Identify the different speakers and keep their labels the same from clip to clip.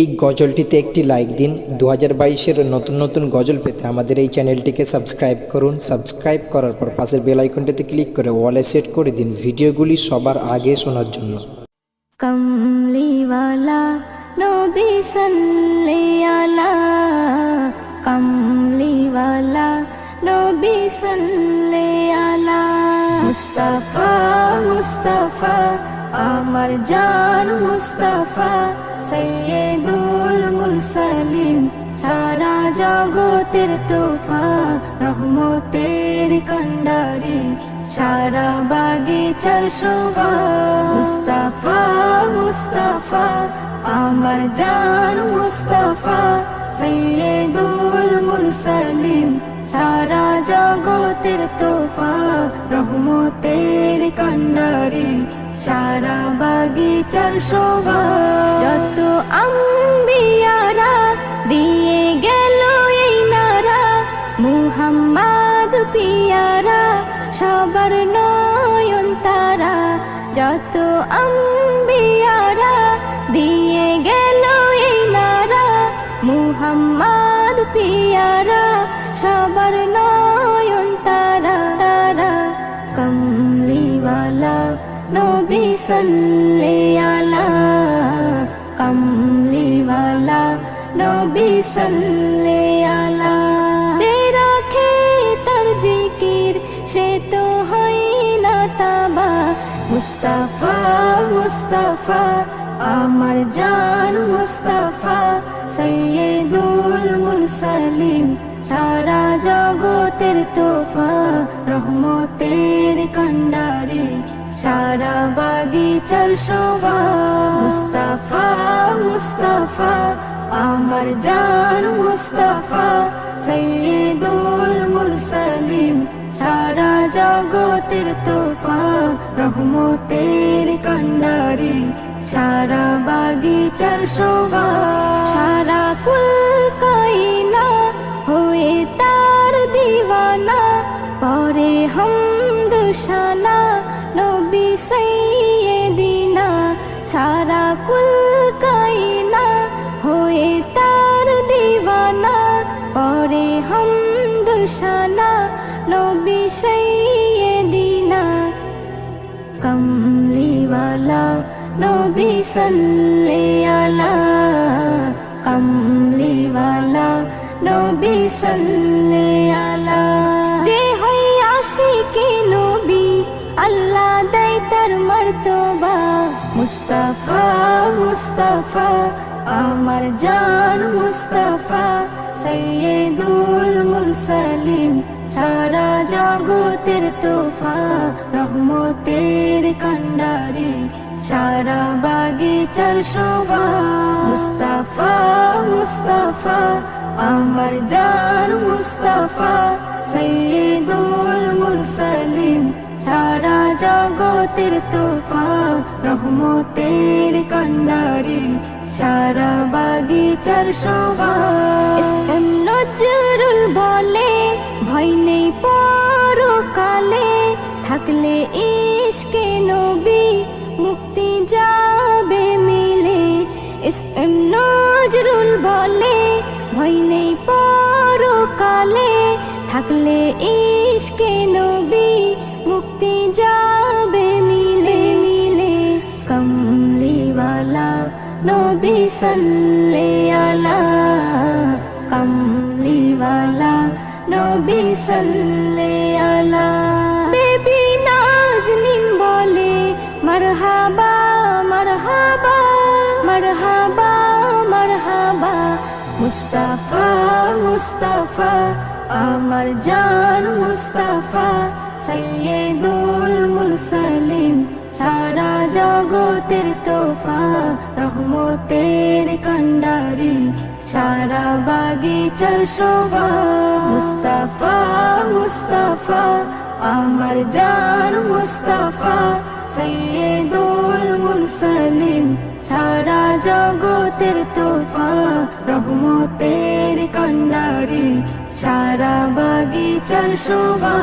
Speaker 1: এই গজলটিতে একটি লাইক দিন। 2022-এর নতুন নতুন গজল পেতে আমাদের এই চ্যানেলটিকে সাবস্ক্রাইব করুন। সাবস্ক্রাইব করার পর পাশের বেল আইকনটিতে ক্লিক করে অলে সেট করে দিন ভিডিওগুলি সবার আগে শোনার জন্য।
Speaker 2: কমলিওয়ালা নবী সাল্লি আলা, কমলিওয়ালা নবী সাল্লি আলা। মুস্তাফা মুস্তাফা আমার জান মুস্তাফা, সৈয়দুল মুরসালিন সারা জগতের তোফা, রহমতের কান্ডারি সারা বাগিচার শোভা। মুস্তাফা মুস্তাফা আমার জান মুস্তাফা, সৈয়দুল মুরসালিন সারা জগতের তোফা, রহমতের কান্ডারি সারা বাগিচার শোভা। যত আম্বিয়ারা দিয়ে গেল এই নারা, মুহাম্মদ পিয়ারা সবার নয়ন তারা। যত আম্বিয়ারা দিয়ে গেল এই নারা, মুহাম্মদ পিয়ারা সবার নয়ন তারা তারা। কমলিওয়ালা নবী সাল্লি আলা, কমলিওয়ালা নবী সাল্লি আলা। যে রাখে তার জিকির সে তো হয় না তাবা। মুস্তাফা মুস্তাফা আমার জান মুস্তাফা, সৈয়দুল মুরসালিন সারা জগতের তোফা, রহমতের কান্ডারি সারা বাগিচার শোভা। মুস্তাফা মুস্তাফা আমার জান মুস্তাফা, সৈয়দুল মুরসালিন সারা জগতের তোফা, রহমতের কান্ডারি সারা বাগিচার শোভা। সারা কুল কায়না হয়ে তার দিওয়ানা, পরে হামদ শানা নবী সাইয়্যিদিনা। সারা কুল কায়না হয়ে তার দিওয়ানা, পরে হামদ শানা নবী সাইয়্যিদিনা। কমলিওয়ালা নবী সাল্লি আলা, কমলিওয়ালা নবী সাল্লি আলা। যে হয় আশিকে নবী আল্লাহ দেয় তার মর্তবা। মুস্তাফা মুস্তাফা আমার জান মুস্তাফা, সৈয়দুল মুরসালিন সারা জগতের তোফা, রহমতের কান্ডারি সারা বাগিচার শোভা। মুস্তাফা মুস্তাফা আমার জান মুস্তাফা, সৈয়দুল মুরসালিন সারা জগতের তোফা, রহমতের কান্ডারি সারা বাগিচার শোভা। ইসলাম নজরুল বলে ভয় নেই পরকালে, থাকলে ইশকে নবী মুক্তি যাবে মিলে। ইসলাম নজরুল বলে ভয় নেই পরকালে, থাকলে ইশকে নবী মুক্তি যাবে মিলে মিলে। কমলিওয়ালা নবী সাল্লি আলা, কমলিওয়ালা নবী সাল্লি আলা। বেবি নাজনীন বলে মারহাবা মারহাবা মারহাবা মারহাবা। মুস্তাফা মুস্তাফা আমার জান মুস্তাফা, সৈয়দুল মুরসালিন সারা জগতের তোফা, রহমতের কান্ডারি সারা বাগিচার শোভা। মুস্তাফা মুস্তাফা আমার জান মুস্তাফা, সৈয়দুল মুরসালিন সারা জগতের তোফা, রহমতের কান্ডারি সারা বাগিচার শোভা।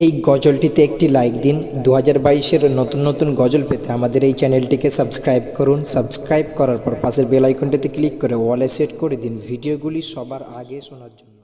Speaker 1: এই গজলটিতে একটি লাইক দিন। 2022-এর নতুন নতুন গজল পেতে আমাদের এই চ্যানেলটিকে সাবস্ক্রাইব করুন। সাবস্ক্রাইব করার পর পাশের বেল আইকনটিতে ক্লিক করে অলে সেট করে দিন ভিডিওগুলি সবার আগে শোনার জন্য।